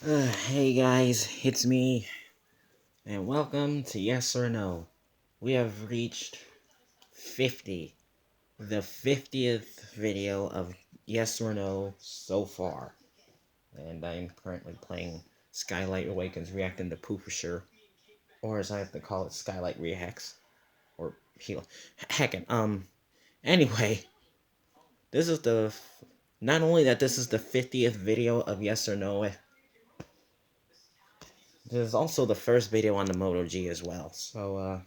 Hey guys, it's me, and welcome to Yes or No. We have reached 50, the 50th video of Yes or No so far. And I'm currently playing Skylight Awakens reacting to Poopisher, or as I have to call it, Skylight Reacts, or Heal. Heckin', anyway, this is not only that this is the 50th video of Yes or No, this is also the first video on the Moto G as well, So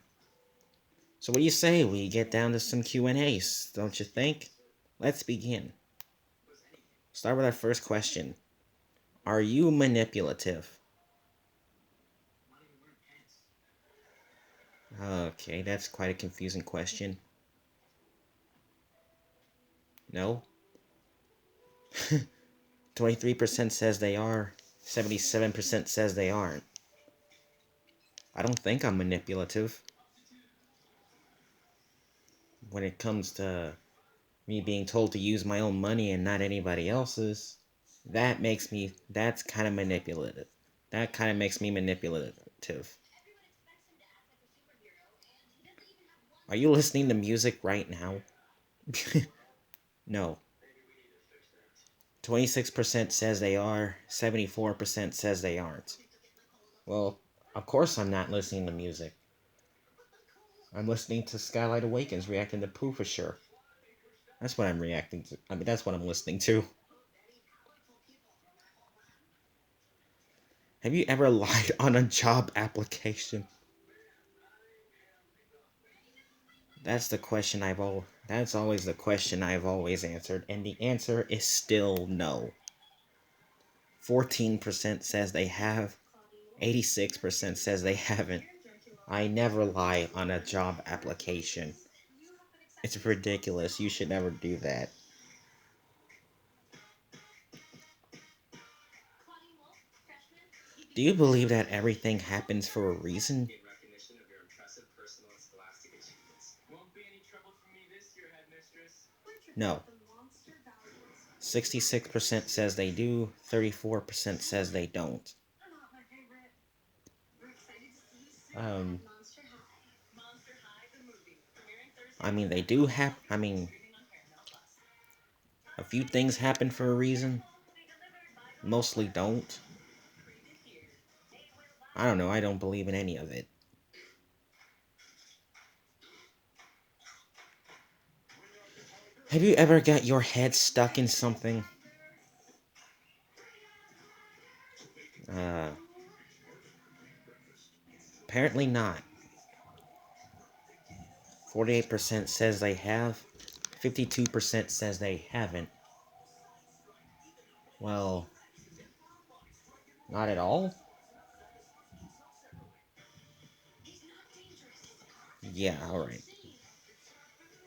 what do you say we get down to some Q&As, don't you think? Let's begin. Start with our first question. Are you manipulative? Okay, that's quite a confusing question. No? 23% says they are. 77% says they aren't. I don't think I'm manipulative. When it comes to me being told to use my own money and not anybody else's, that's kind of manipulative. That kind of makes me manipulative. Are you listening to music right now? No. 26% says they are, 74% says they aren't. Well, of course I'm not listening to music. I'm listening to Skylight Awakens reacting to Pooh for sure. That's what I'm reacting to. I mean, that's what I'm listening to. Have you ever lied on a job application? That's always the question I've always answered, and the answer is still no. 14% says they have, 86% says they haven't. I never lie on a job application. It's ridiculous. You should never do that. Do you believe that everything happens for a reason? No. 66% says they do, 34% says they don't. Um, they do have, a few things happen for a reason. Mostly don't. I don't know, I don't believe in any of it. Have you ever got your head stuck in something? Uh, Apparently not. 48% says they have, 52% says they haven't. Well, not at all? Yeah, alright.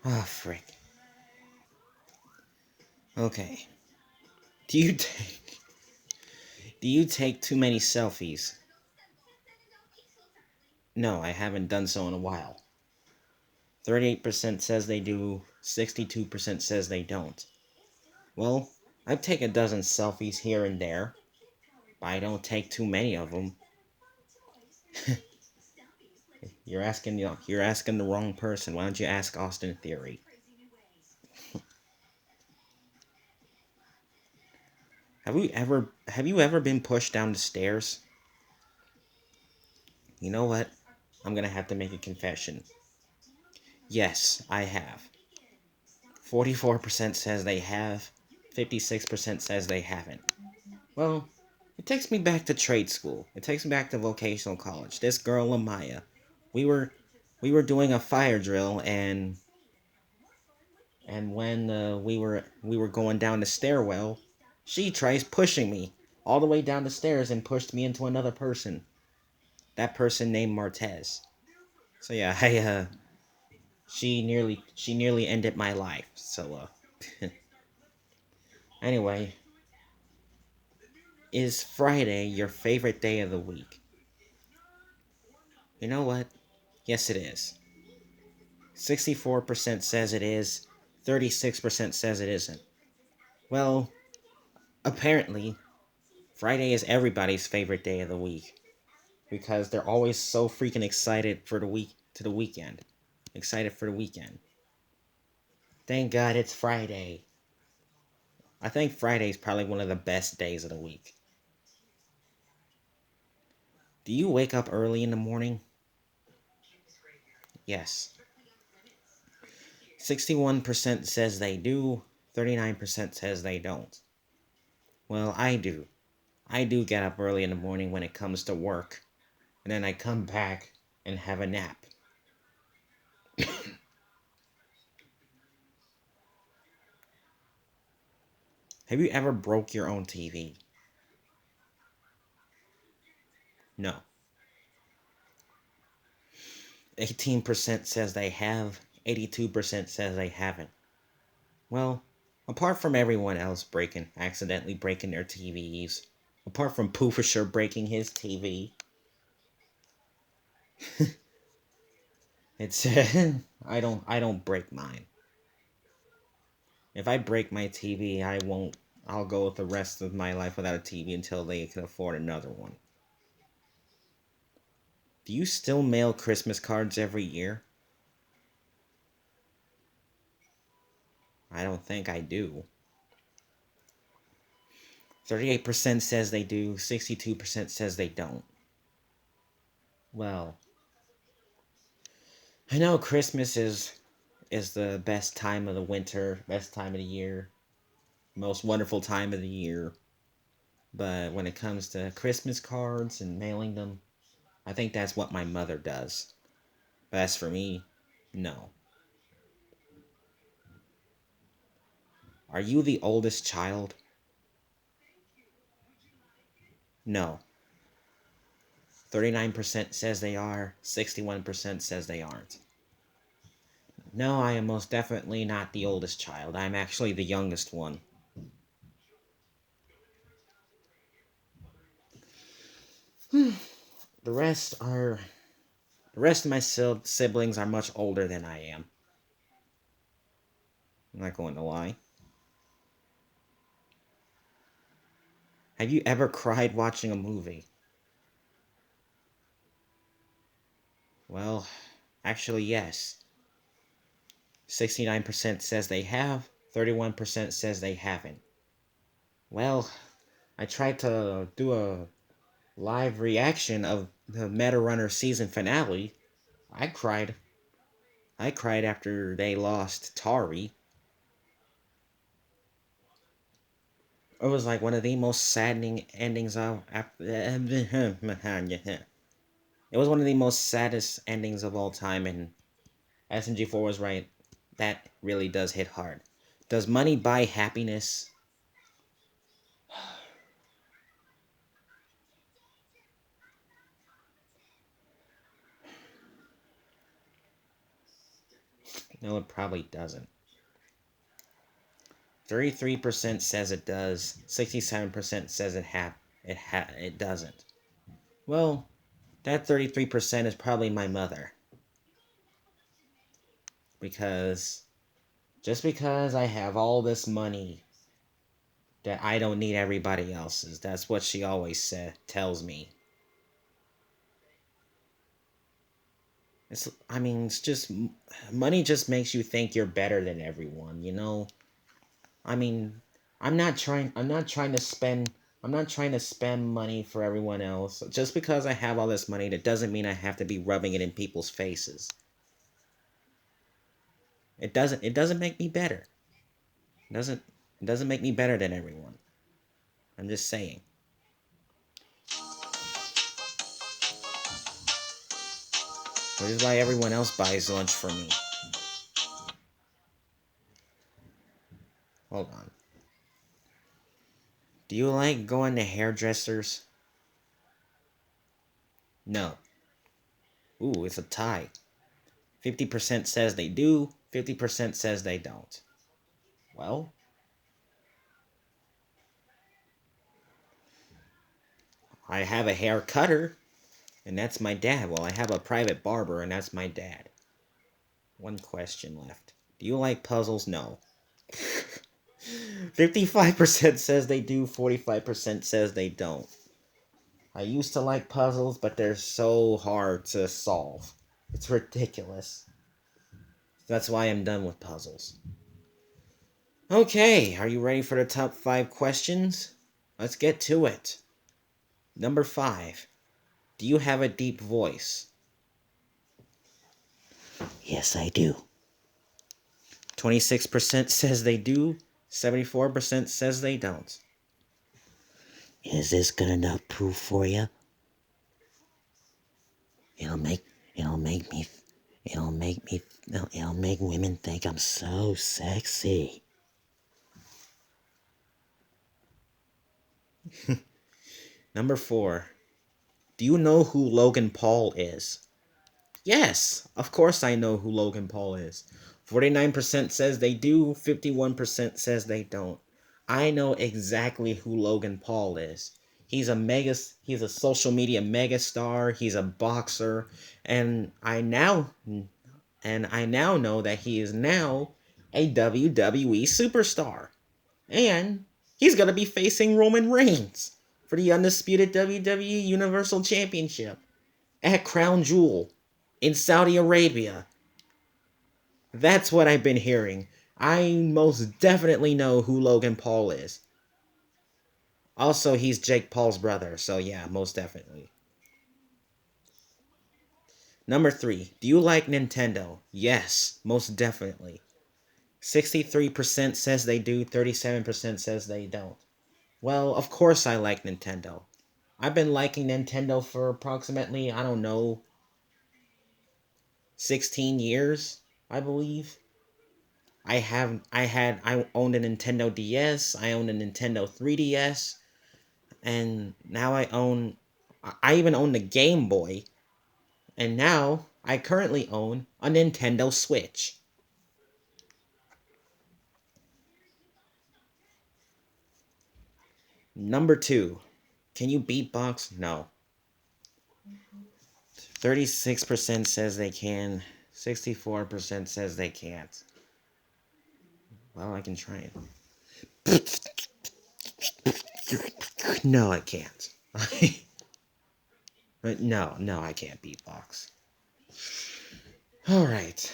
Ah, frick. Okay. Do you take too many selfies? No, I haven't done so in a while. 38% says they do, 62% says they don't. Well, I take a dozen selfies here and there, but I don't take too many of them. You're asking the wrong person. Why don't you ask Austin Theory? Have you ever been pushed down the stairs? You know what? I'm gonna have to make a confession. Yes, I have. 44% says they have. 56% says they haven't. Well, it takes me back to trade school. It takes me back to vocational college. This girl, Amaya, we were doing a fire drill, and when we were going down the stairwell, she tries pushing me all the way down the stairs and pushed me into another person. That person named Martez. So yeah, she nearly ended my life. So anyway, is Friday your favorite day of the week? You know what? Yes, it is. 64% says it is. 36% says it isn't. Well, apparently, Friday is everybody's favorite day of the week because they're always so freaking excited for the weekend. Excited for the weekend. Thank God it's Friday. I think Friday is probably one of the best days of the week. Do you wake up early in the morning? Yes. 61% says they do, 39% says they don't. Well, I do. I do get up early in the morning when it comes to work, and then I come back and have a nap. Have you ever broke your own TV? No. 18% says they have, 82% says they haven't. Well, apart from everyone else accidentally breaking their TVs, apart from Poofisher breaking his TV, it's I don't break mine. If I break my TV, I'll go with the rest of my life without a TV until they can afford another one. Do you still mail Christmas cards every year? I don't think I do. 38% says they do, 62% says they don't. Well, I know Christmas is the best time of the winter, best time of the year, most wonderful time of the year. But when it comes to Christmas cards and mailing them, I think that's what my mother does. But as for me, no. Are you the oldest child? No. 39% says they are, 61% says they aren't. No, I am most definitely not the oldest child. I'm actually the youngest one. The rest are the rest of my siblings are much older than I am. I'm not going to lie. Have you ever cried watching a movie? Well, actually yes. 69% says they have, 31% says they haven't. Well, I tried to do a live reaction of the Meta Runner season finale. I cried. I cried after they lost Tari. It was like one of the most saddening endings of. It was one of the most saddest endings of all time, and SNG4 was right. That really does hit hard. Does money buy happiness? No, it probably doesn't. 33% says it does. 67% says it doesn't. Well, that 33% is probably my mother. Because just because I have all this money that I don't need everybody else's. That's what she always tells me. It's just money just makes you think you're better than everyone, you know? I mean, I'm not trying to spend money for everyone else. Just because I have all this money, that doesn't mean I have to be rubbing it in people's faces. It doesn't make me better. It doesn't make me better than everyone. I'm just saying. Which is why everyone else buys lunch for me. Hold on. Do you like going to hairdressers? No. Ooh, it's a tie. 50% says they do, 50% says they don't. Well, I have a hair cutter, and that's my dad. Well, I have a private barber, and that's my dad. One question left. Do you like puzzles? No. 55% says they do, 45% says they don't. I used to like puzzles, but they're so hard to solve. It's ridiculous. That's why I'm done with puzzles. Okay, are you ready for the top 5 questions? Let's get to it. Number 5. Do you have a deep voice? Yes, I do. 26% says they do, 74% says they don't. Is this good enough proof for you? It'll make it'll make me it'll make me it'll make women think I'm so sexy. Number 4. Do you know who Logan Paul is? Yes, of course I know who Logan Paul is. 49% says they do, 51% says they don't. I know exactly who Logan Paul is. He's a social media megastar, he's a boxer, and I now know that he is now a WWE superstar. And he's going to be facing Roman Reigns for the undisputed WWE Universal Championship at Crown Jewel in Saudi Arabia. That's what I've been hearing. I most definitely know who Logan Paul is. Also, he's Jake Paul's brother, so yeah, most definitely. Number 3. Do you like Nintendo? Yes, most definitely. 63% says they do, 37% says they don't. Well, of course I like Nintendo. I've been liking Nintendo for approximately, I don't know, 16 years, I believe. I owned a Nintendo DS, I owned a Nintendo 3DS, and now I even own the Game Boy, and now I currently own a Nintendo Switch. Number 2. Can you beatbox? No. 36% says they can, 64% says they can't. Well, I can try it. No, I can't. No, I can't beatbox. Alright.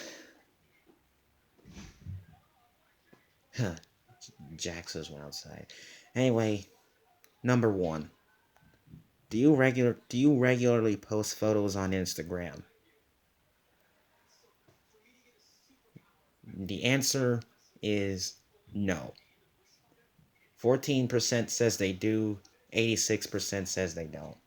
Huh. Jax is outside. Anyway, number 1. Do you regularly post photos on Instagram? The answer is no. 14% says they do, 86% says they don't.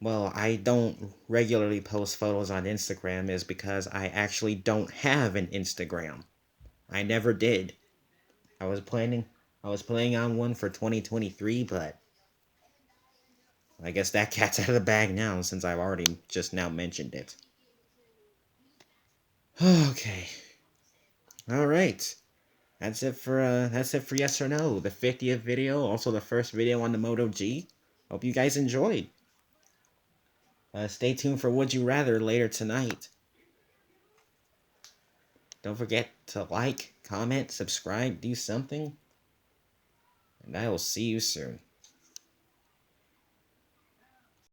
Well, I don't regularly post photos on Instagram is because I actually don't have an Instagram. I never did. I was planning I was planning on one for 2023, but I guess that cat's out of the bag now since I've already just now mentioned it. Okay. All right. That's it for yes or no. The 50th video, also the first video on the Moto G. Hope you guys enjoyed. Stay tuned for Would You Rather later tonight. Don't forget to like, comment, subscribe, do something. And I will see you soon.